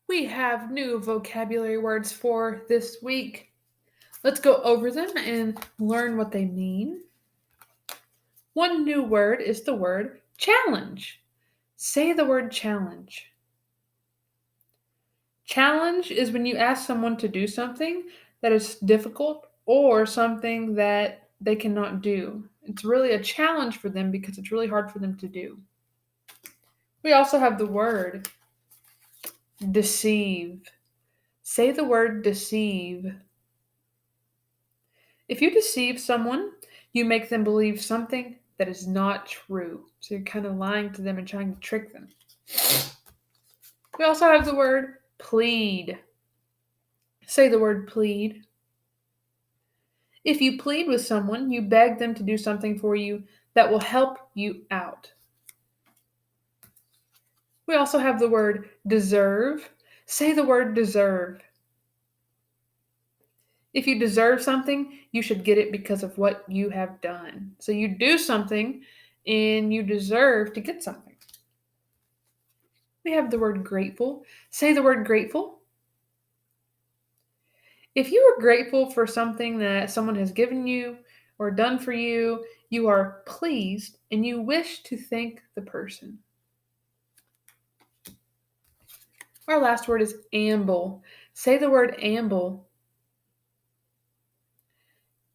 We have new vocabulary words for this week. Let's go over them and learn what they mean. One new word is the word challenge. Say the word challenge. Challenge is when you ask someone to do something that is difficult or something that they cannot do. It's really a challenge for them because it's really hard for them to do. We also have the word deceive. Say the word deceive. If you deceive someone, you make them believe something that is not true. So you're kind of lying to them and trying to trick them. We also have the word plead. Say the word plead. If you plead with someone, you beg them to do something for you that will help you out. We also have the word deserve. Say the word deserve. If you deserve something, you should get it because of what you have done. So you do something and you deserve to get something. We have the word grateful. Say the word grateful. If you are grateful for something that someone has given you or done for you, you are pleased and you wish to thank the person. Our last word is amble. Say the word amble.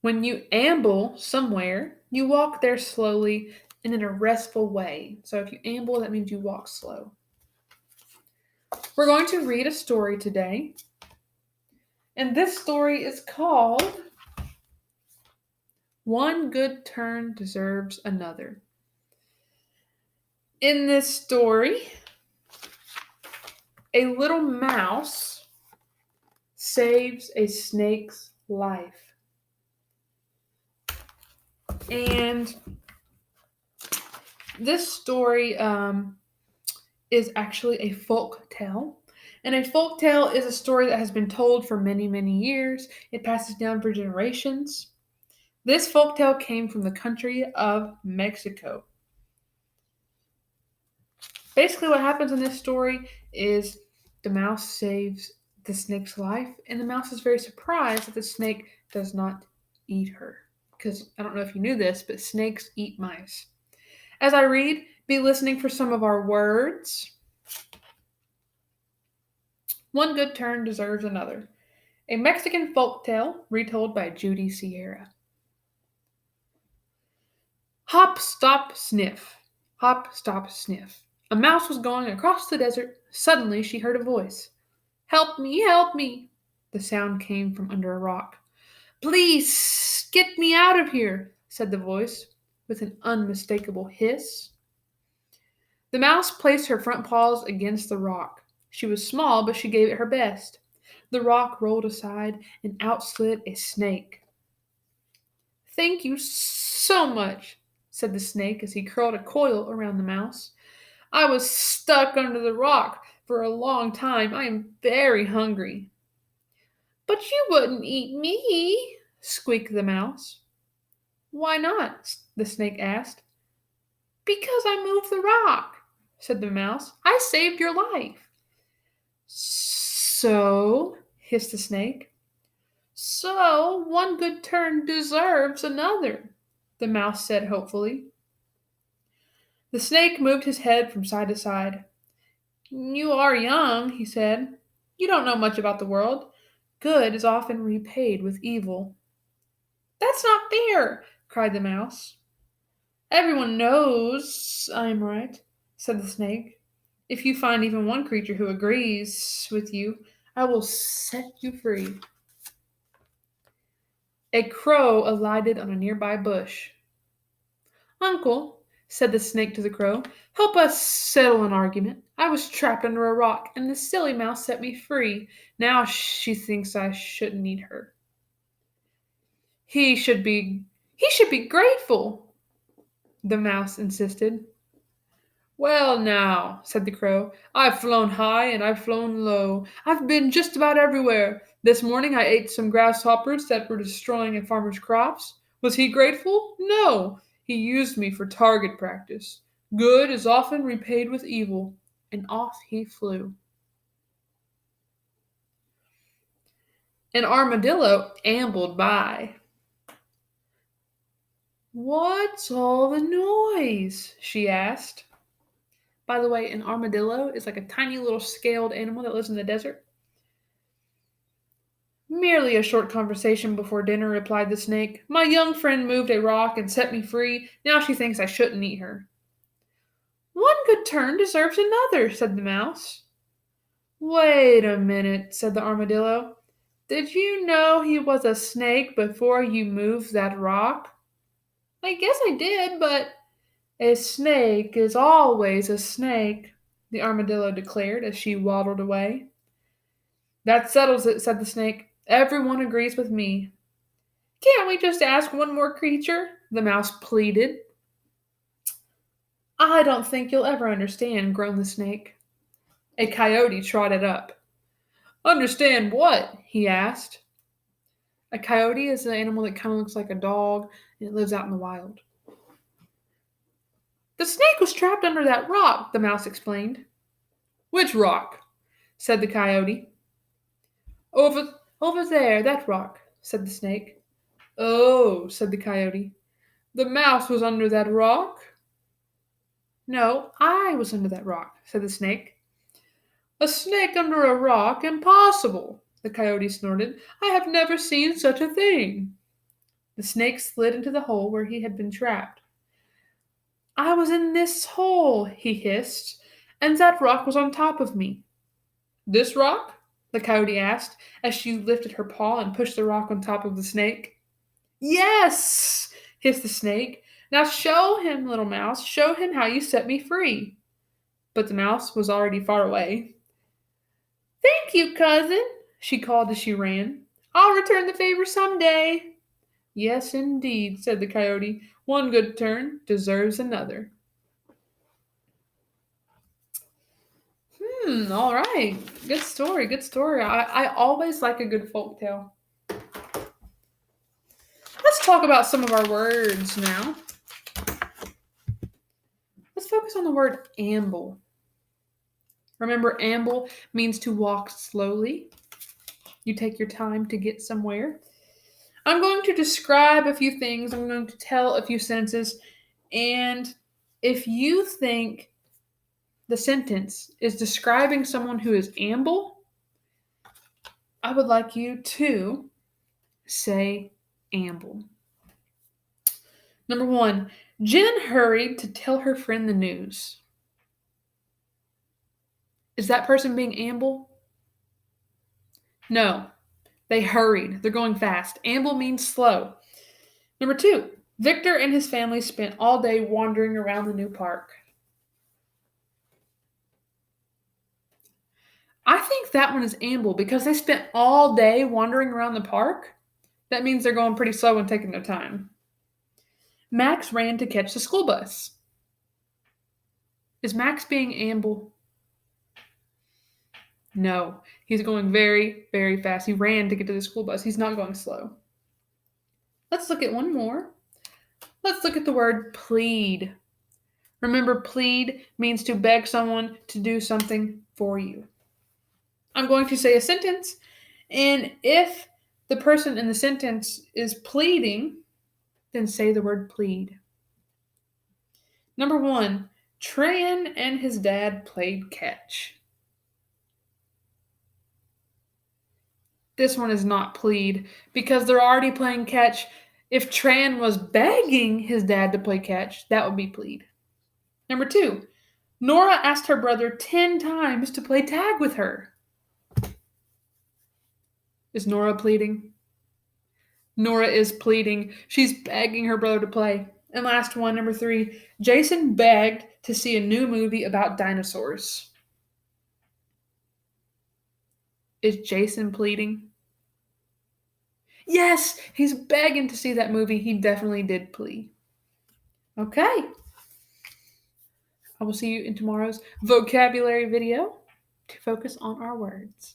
When you amble somewhere, you walk there slowly and in a restful way. So if you amble, that means you walk slow. We're going to read a story today. And this story is called One Good Turn Deserves Another. In this story, a little mouse saves a snake's life. And this story is actually a folk tale. And a folk tale is a story that has been told for many, many years. It passes down for generations. This folk tale came from the country of Mexico. Basically, what happens in this story is the mouse saves the snake's life, and the mouse is very surprised that the snake does not eat her. Because I don't know if you knew this, but snakes eat mice. As I read, be listening for some of our words. One good turn deserves another. A Mexican folk tale retold by Judy Sierra. Hop, stop, sniff. Hop, stop, sniff. A mouse was going across the desert. Suddenly she heard a voice. Help me, help me. The sound came from under a rock. Please, get me out of here, said the voice, with an unmistakable hiss. The mouse placed her front paws against the rock. She was small, but she gave it her best. The rock rolled aside, and out slid a snake. Thank you so much, said the snake as he curled a coil around the mouse. I was stuck under the rock for a long time. I am very hungry. But you wouldn't eat me, squeaked the mouse. Why not? The snake asked. Because I moved the rock, said the mouse. I saved your life. So, hissed the snake. So, one good turn deserves another, the mouse said hopefully. The snake moved his head from side to side. You are young, he said. You don't know much about the world. Good is often repaid with evil. That's not fair, cried the mouse. Everyone knows I am right, said the snake. If you find even one creature who agrees with you, I will set you free. A crow alighted on a nearby bush. Uncle, said the snake to the crow, help us settle an argument. I was trapped under a rock, and the silly mouse set me free. Now she thinks I shouldn't eat her. He should be grateful, the mouse insisted. Well, now, said the crow, I've flown high and I've flown low. I've been just about everywhere. This morning I ate some grasshoppers that were destroying a farmer's crops. Was he grateful? No. He used me for target practice. Good is often repaid with evil. And off he flew. An armadillo ambled by. "What's all the noise?" she asked. By the way, an armadillo is like a tiny little scaled animal that lives in the desert. "Merely a short conversation before dinner," replied the snake. "My young friend moved a rock and set me free. Now she thinks I shouldn't eat her." "One good turn deserves another," said the mouse. "Wait a minute," said the armadillo. "Did you know he was a snake before you moved that rock?" "I guess I did, but—" "A snake is always a snake," the armadillo declared as she waddled away. "That settles it," said the snake. "Everyone agrees with me." "Can't we just ask one more creature?" the mouse pleaded. "I don't think you'll ever understand," groaned the snake. A coyote trotted up. "Understand what?" he asked. A coyote is an animal that kind of looks like a dog and it lives out in the wild. "The snake was trapped under that rock," the mouse explained. "Which rock?" said the coyote. Over there, that rock," said the snake. "Oh," said the coyote. "The mouse was under that rock?" "No, I was under that rock," said the snake. "A snake under a rock? Impossible!" the coyote snorted. "I have never seen such a thing." The snake slid into the hole where he had been trapped. "I was in this hole," he hissed, "and that rock was on top of me." "This rock?" the coyote asked as she lifted her paw and pushed the rock on top of the snake. "Yes!" hissed the snake. "Now show him, little mouse, show him how you set me free." But the mouse was already far away. "Thank you, cousin," she called as she ran. "I'll return the favor some day." "Yes, indeed," said the coyote. "One good turn deserves another." All right. Good story, good story. I always like a good folk tale. Let's talk about some of our words now. Let's focus on the word amble. Remember, amble means to walk slowly. You take your time to get somewhere. I'm going to describe a few things. I'm going to tell a few sentences. And if you think the sentence is describing someone who is amble, I would like you to say amble. Number 1, Jen hurried to tell her friend the news. Is that person being amble? No, they hurried. They're going fast. Amble means slow. Number 2, Victor and his family spent all day wandering around the new park. I think that one is amble because they spent all day wandering around the park. That means they're going pretty slow and taking their time. Max ran to catch the school bus. Is Max being amble? No, he's going very, very fast. He ran to get to the school bus. He's not going slow. Let's look at one more. Let's look at the word plead. Remember, plead means to beg someone to do something for you. I'm going to say a sentence, and if the person in the sentence is pleading, then say the word plead. Number 1, Tran and his dad played catch. This one is not plead because they're already playing catch. If Tran was begging his dad to play catch, that would be plead. Number 2, Nora asked her brother 10 times to play tag with her. Is Nora pleading? Nora is pleading. She's begging her brother to play. And last one, number 3, Jason begged to see a new movie about dinosaurs. Is Jason pleading? Yes, he's begging to see that movie. He definitely did plead. Okay. I will see you in tomorrow's vocabulary video to focus on our words.